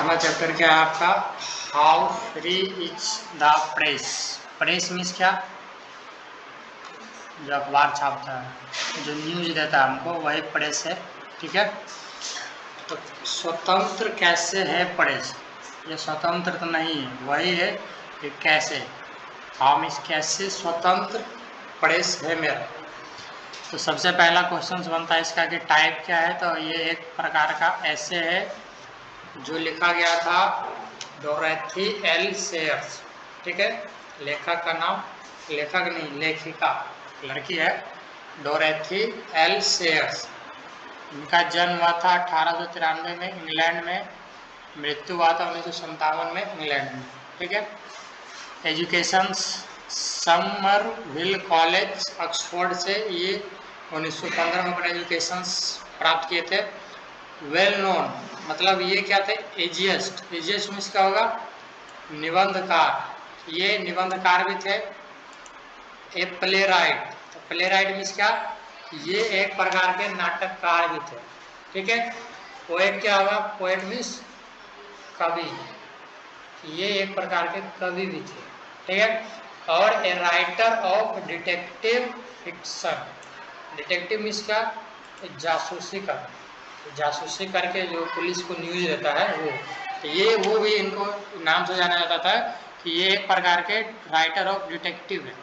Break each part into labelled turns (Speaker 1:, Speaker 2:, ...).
Speaker 1: अगला चैप्टर क्या है आपका, how free is the press. Press means क्या, जो अखबार छापता है, जो न्यूज देता है हमको, वही प्रेस है। ठीक है, तो स्वतंत्र कैसे है प्रेस, ये स्वतंत्र तो नहीं है, वही है कि कैसे, हाउ मीन्स कैसे स्वतंत्र प्रेस है मेरा। तो सबसे पहला क्वेश्चन बनता है इसका कि टाइप क्या है, तो ये एक प्रकार का ऐसे है जो लिखा गया था डोरेथी एल सेयर्स। ठीक है, लेखक का नाम, लेखक नहीं लेखिका लड़की है, डोरेथी एल सेयर्स। इनका जन्म हुआ था 1893 में इंग्लैंड में, मृत्यु हुआ था 1957 में इंग्लैंड में। ठीक है, एजुकेशन समरविल कॉलेज ऑक्सफोर्ड से ये 1915 में अपना एजुकेशन प्राप्त किए थे। वेल नोन मतलब ये क्या थे, एजिएस्ट, एजिएस्ट मीन्स क्या होगा, निबंधकार, ये निबंधकार भी थे। ए प्ले राइट, तो प्ले राइट मीन्स क्या, ये एक प्रकार के नाटककार भी थे। ठीक है, पोएट क्या होगा, पोएट मीन्स कवि, ये एक प्रकार के कवि भी थे। ठीक है, और a writer of detective fiction, detective means क्या, जासूसी का, जासूसी करके जो पुलिस को न्यूज देता है वो, तो ये वो भी इनको नाम से जाना जाता था कि ये एक प्रकार के राइटर ऑफ डिटेक्टिव है।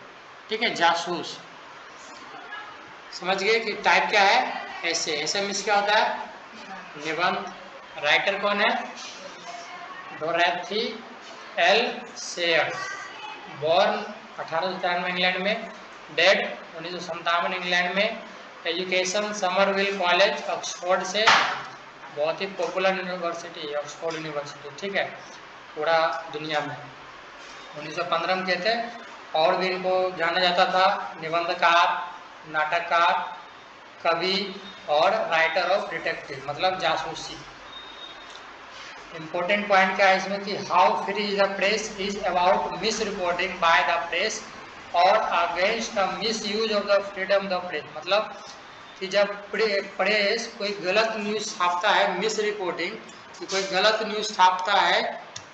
Speaker 1: ठीक है, जासूस। समझ गए कि टाइप क्या है, ऐसे, ऐसे मीन्स क्या होता है, निबंध। राइटर कौन है, डोरेथी एल सेयर्स, बॉर्न 1893 में इंग्लैंड में, डेड 1957 इंग्लैंड में, एजुकेशन समरविल कॉलेज ऑक्सफोर्ड से, बहुत ही पॉपुलर यूनिवर्सिटी ऑक्सफोर्ड यूनिवर्सिटी। ठीक है, पूरा दुनिया में 1915 में किए थे। और भी इनको जाना जाता था निबंधकार, नाटककार, कवि और राइटर ऑफ डिटेक्टिव मतलब जासूसी। इम्पोर्टेंट पॉइंट क्या है इसमें कि how free is the press is about misreporting by the press और against the misuse of the freedom the press. मतलब कि जब प्रेस कोई गलत न्यूज़ छापता है, मिस रिपोर्टिंग, कि कोई गलत न्यूज़ छापता है,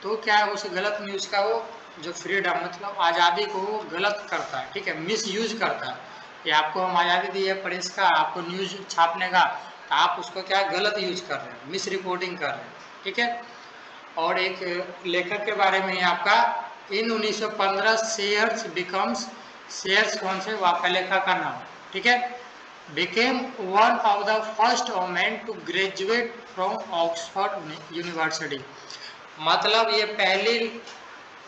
Speaker 1: तो क्या है उस गलत न्यूज़ का वो जो फ्रीडम मतलब आज़ादी को वो गलत करता है। ठीक है, मिस यूज करता है, कि आपको हम आज़ादी दी है प्रेस का, आपको न्यूज़ छापने का, तो आप उसको क्या गलत यूज कर रहे हैं, मिस रिपोर्टिंग कर रहे हैं। ठीक है, और एक लेखक के बारे में आपका, इन 1915 शेयर्स बिकम्स, शेयर्स कौन से, आपका लेखक का नाम। ठीक है, became one of the first women to graduate from Oxford University। मतलब ये पहली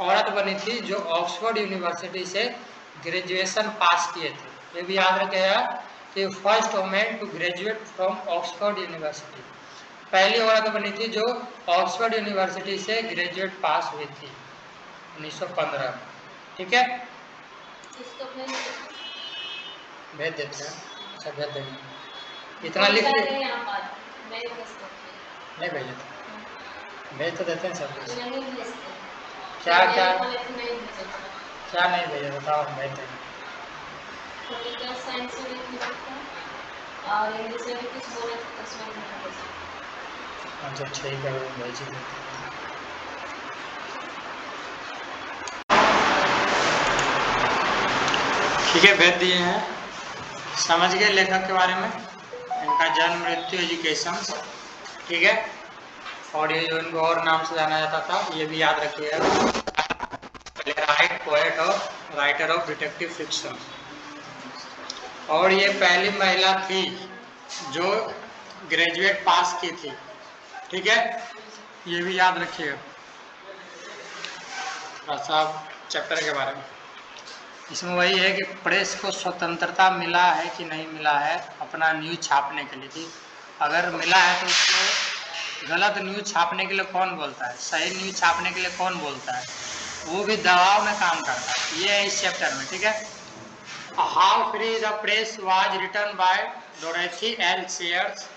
Speaker 1: औरत बनी थी जो ऑक्सफोर्ड यूनिवर्सिटी से ग्रेजुएशन पास किए थे। ये भी याद रखेगा कि first women to graduate from Oxford university, पहली औरत बनी थी जो ऑक्सफोर्ड यूनिवर्सिटी से ग्रेजुएट पास हुई थी 1915 में। ठीक है, भेज देते हैं, अच्छा भेज देंगे, इतना लिख लीजिए, नहीं भेज देते, भेज तो देते हैं सब कुछ। क्या क्या क्या नहीं भेजे, बताओ, हम भेज देंगे। अच्छा ठीक है, भेज ही देते हैं। ठीक है, भेज दिए हैं। समझ गए लेखक के बारे में, इनका जन्म, मृत्यु, एजुकेशन। ठीक है, और ये जो इनको और नाम से जाना जाता था ये भी याद रखिएगा, प्लेराइट, पोएट और राइटर ऑफ डिटेक्टिव फिक्शन। और ये पहली महिला थी जो ग्रेजुएट पास की थी। ठीक है, ये भी याद रखिएगा थोड़ा चैप्टर के बारे में। इसमें वही है कि प्रेस को स्वतंत्रता मिला है कि नहीं मिला है अपना न्यूज़ छापने के लिए, कि अगर मिला है तो उसको गलत न्यूज़ छापने के लिए कौन बोलता है, सही न्यूज़ छापने के लिए कौन बोलता है, वो भी दबाव में काम करता है। ये है इस चैप्टर में। ठीक है, how free the press was written by Dorothy L Sayers,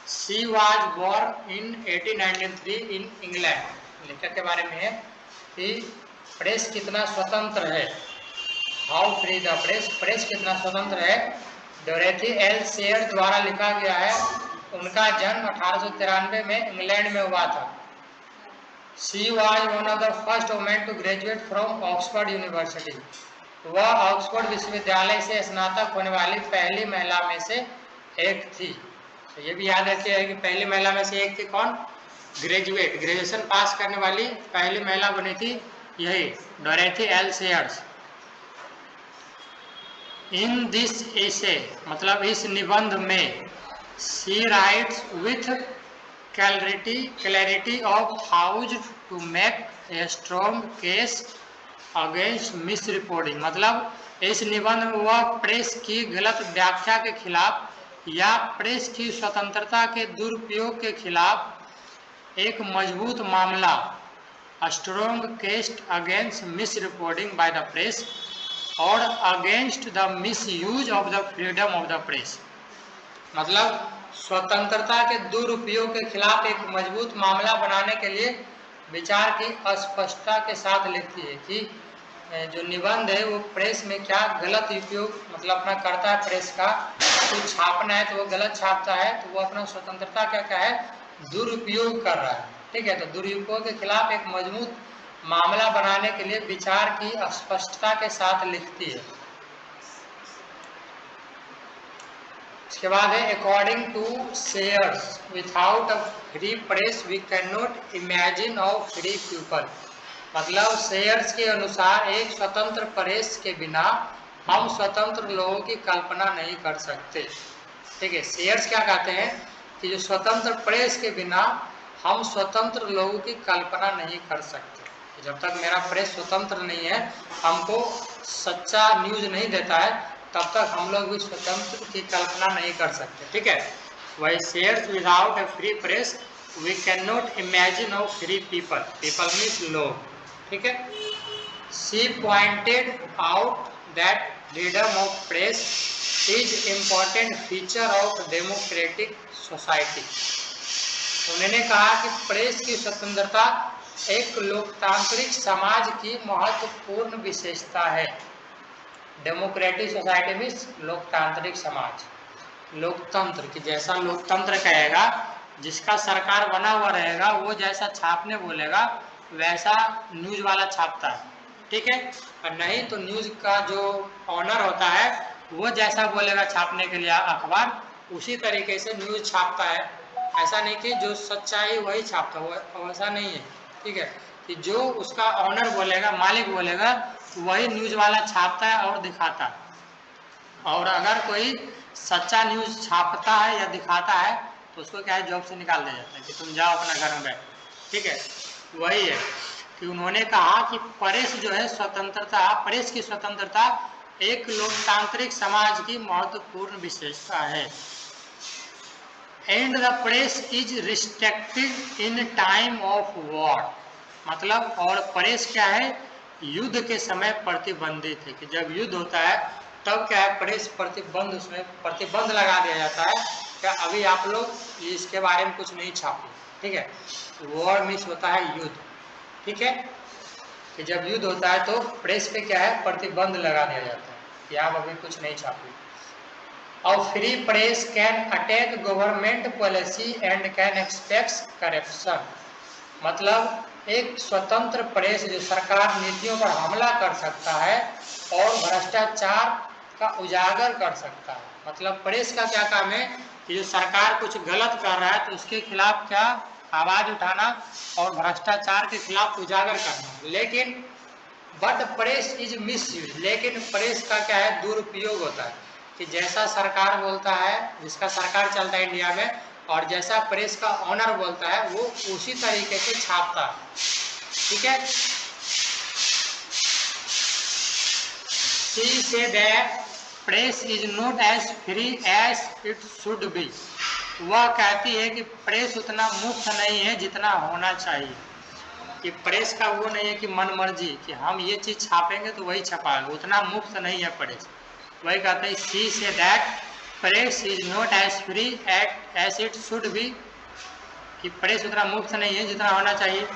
Speaker 1: she was born in 1893 in England. लेखक के बारे में है कि प्रेस कितना स्वतंत्र है, how free the press, press कितना स्वतंत्र है, डोरेथी एल सेयर द्वारा लिखा गया है। उनका जन्म 1893 में इंग्लैंड में हुआ था। She was one of the first women to graduate from Oxford university. वह ऑक्सफोर्ड विश्वविद्यालय से स्नातक होने वाली पहली महिला में से एक थी। तो ये भी याद रखिए कि पहली महिला में से एक थी कौन? ग्रेजुएशन पास करने वाली पहली महिला बनी थी यही Dorothy L Sayers. In this essay मतलब इस निबंध में she writes with clarity of how to make a strong case against misreporting. मतलब इस निबंध में वह प्रेस की गलत व्याख्या के खिलाफ या प्रेस की स्वतंत्रता के दुरुपयोग के खिलाफ एक मजबूत मामला strong case against misreporting by the press और against the misuse of the freedom of the press. मतलब स्वतंत्रता के दुरुपयोग के खिलाफ एक मजबूत मामला बनाने के लिए विचार की अस्पष्टता के साथ लिखती है कि जो निबंध है वो प्रेस में क्या गलत उपयोग मतलब अपना करता है, प्रेस का कुछ छापना है तो वो गलत छापता है, तो वो अपना स्वतंत्रता क्या है दुरुपयोग कर रहा है। ठीक है, तो दुरुपयोग के खिलाफ एक मजबूत मामला बनाने के लिए विचार की अस्पष्टता के साथ लिखती है। इसके बाद है according to Sayers without a free press we can not imagine of free people. मतलब सेयर्स के अनुसार एक स्वतंत्र प्रेस के बिना हम स्वतंत्र लोगों की कल्पना नहीं कर सकते। ठीक है, सेयर्स क्या कहते हैं कि जो स्वतंत्र प्रेस के बिना हम स्वतंत्र लोगों की कल्पना नहीं कर सकते। जब तक मेरा प्रेस स्वतंत्र नहीं है, हमको सच्चा न्यूज नहीं देता है, तब तक हम लोग भी स्वतंत्र की कल्पना नहीं कर सकते। ठीक है, वही सेयर्स without a free press we can not imagine of free people. People means लोग। ठीक है, she pointed out that freedom of press is important feature of democratic society. उन्होंने कहा कि प्रेस की स्वतंत्रता एक लोकतांत्रिक समाज की महत्वपूर्ण विशेषता है। डेमोक्रेटिक सोसाइटी मीन्स लोकतांत्रिक समाज। लोकतंत्र की जैसा लोकतंत्र कहेगा, जिसका सरकार बना हुआ रहेगा वो जैसा छापने बोलेगा वैसा न्यूज वाला छापता है। ठीक है, और नहीं तो न्यूज का जो ऑनर होता है वो जैसा बोलेगा छापने के लिए अखबार, उसी तरीके से न्यूज छापता है। ऐसा नहीं कि जो सच्चाई वही छापता हो, वैसा नहीं है। ठीक है, कि जो उसका ऑनर बोलेगा, मालिक बोलेगा, वही न्यूज वाला छापता है और दिखाता है। और अगर कोई सच्चा न्यूज छापता है या दिखाता है तो उसको क्या है जॉब से निकाल दिया जाता है कि तुम जाओ अपना घर में बैठ। ठीक है, वही है कि उन्होंने कहा कि प्रेस जो है स्वतंत्रता, प्रेस की स्वतंत्रता एक लोकतांत्रिक समाज की महत्वपूर्ण विशेषता है। And the press is restricted in time of war. मतलब और प्रेस क्या है युद्ध के समय प्रतिबंधित है, कि जब युद्ध होता है तब क्या है प्रेस प्रतिबंध, उसमें प्रतिबंध लगा दिया जाता है क्या अभी आप लोग इसके बारे में कुछ नहीं छापिए। ठीक है, वॉर मीन्स होता है युद्ध। ठीक है, कि जब युद्ध होता है तो प्रेस पे क्या है प्रतिबंध लगा दिया जाता है कि आप अभी कुछ नहीं छापिए। और free press can attack government policy and can expect corruption. मतलब एक स्वतंत्र प्रेस जो सरकार नीतियों पर हमला कर सकता है और भ्रष्टाचार का उजागर कर सकता है। मतलब प्रेस का क्या काम है कि जो सरकार कुछ गलत कर रहा है तो उसके खिलाफ क्या आवाज उठाना और भ्रष्टाचार के खिलाफ उजागर करना। लेकिन बट प्रेस इज मिसयूज, लेकिन प्रेस का क्या है दुरुपयोग होता है कि जैसा सरकार बोलता है, जिसका सरकार चलता है इंडिया में, और जैसा प्रेस का ऑनर बोलता है वो उसी तरीके से छापता है। ठीक है, she say that press is not as free as it should be. वह कहती है कि प्रेस उतना मुफ्त नहीं है जितना होना चाहिए, कि प्रेस का वो नहीं है कि मन मर्जी कि हम ये चीज़ छापेंगे तो वही छपाएंगे, उतना मुफ्त नहीं है प्रेस। वही कहते हैं she say that press is not as free as it should be, कि प्रेस उतना मुफ्त नहीं है जितना होना चाहिए।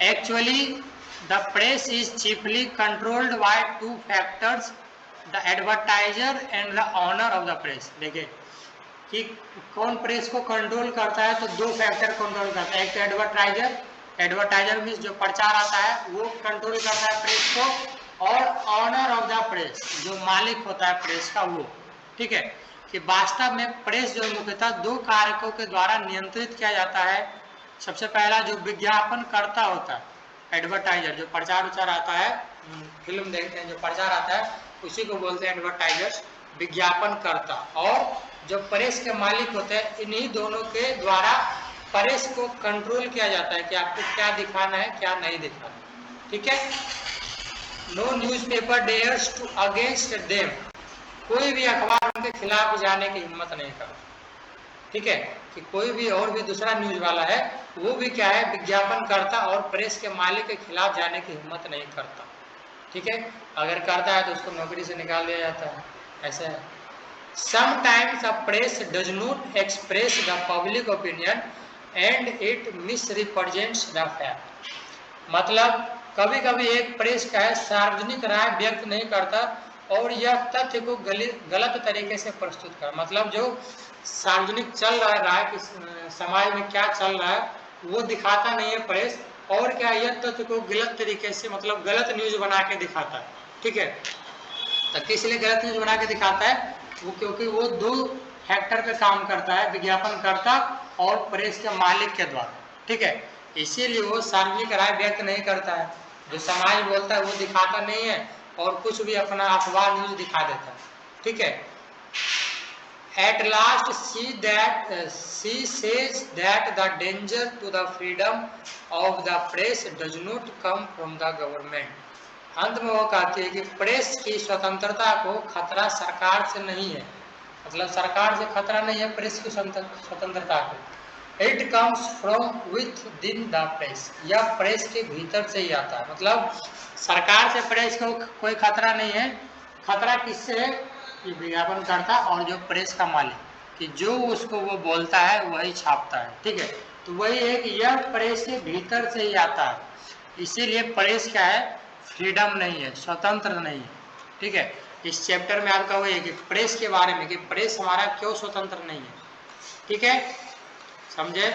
Speaker 1: Actually the press is chiefly controlled by two factors, the advertiser and the owner of the press. देखिए कि कौन प्रेस को कंट्रोल करता है, तो दो फैक्टर कंट्रोल करता है, एक तो एडवर्टाइजर एडवर्टाइजर मीन्स जो प्रचार आता है वो कंट्रोल करता है प्रेस को, और ऑनर ऑफ द प्रेस जो मालिक होता है प्रेस का वो। ठीक है, कि वास्तव में प्रेस जो मुख्यतः दो कारकों के द्वारा नियंत्रित किया जाता है। सबसे पहला जो विज्ञापन करता होता है, एडवर्टाइजर जो प्रचार उचार आता है, फिल्म देखते हैं जो प्रचार आता है उसी को बोलते हैं एडवर्टाइजर्स, विज्ञापन करता। और जो प्रेस के मालिक होते हैं, इन्हीं दोनों के द्वारा प्रेस को कंट्रोल किया जाता है कि आपको क्या दिखाना है क्या नहीं दिखाना। ठीक है, no newspaper dares to against them, कोई भी अखबार उनके खिलाफ जाने की हिम्मत नहीं करता। ठीक है, कि कोई भी और भी दूसरा न्यूज वाला है वो भी क्या है, विज्ञापन करता और प्रेस के मालिक के खिलाफ जाने की हिम्मत नहीं करता। ठीक है, अगर करता है तो उसको नौकरी से निकाल दिया जाता है, ऐसा है। Sometimes the press does not express the public opinion and it misrepresents the fact, मतलब कभी कभी एक प्रेस का है सार्वजनिक राय व्यक्त नहीं करता और यह तथ्य को गलत तरीके से प्रस्तुत कर, मतलब जो सार्वजनिक चल रहा है राय कि समाज में क्या चल रहा है वो दिखाता नहीं है प्रेस, और क्या यह तथ्य को गलत तरीके से मतलब गलत न्यूज बना के दिखाता है। ठीक है, तो किस लिए गलत न्यूज बना के दिखाता है वो, क्योंकि वो दो फैक्टर पे काम करता है, विज्ञापन करता और प्रेस के मालिक के द्वारा। ठीक है, इसीलिए वो सार्वजनिक राय व्यक्त नहीं करता है, जो समाज बोलता है वो दिखाता नहीं है और कुछ भी अपना अखबार न्यूज दिखा देता है। ठीक है, at last she says that the danger to the freedom of the press does not come from the government, अंत में वो कहती है कि प्रेस की स्वतंत्रता को खतरा सरकार से नहीं है, मतलब सरकार से खतरा नहीं है प्रेस की स्वतंत्रता को, इट कम्स फ्रॉम विथ दिन द प्रेस, यह प्रेस के भीतर से ही आता है, मतलब सरकार से प्रेस को कोई खतरा नहीं है, खतरा किससे है, ये विज्ञापन करता और जो प्रेस का मालिक, कि जो उसको वो बोलता है वही छापता है। ठीक है, तो वही है कि यह प्रेस के भीतर से ही आता है, इसीलिए प्रेस क्या है, फ्रीडम नहीं है, स्वतंत्र नहीं है। ठीक है, इस चैप्टर में आपका वही है कि प्रेस के बारे में कि प्रेस हमारा क्यों स्वतंत्र नहीं है। ठीक है, समझे।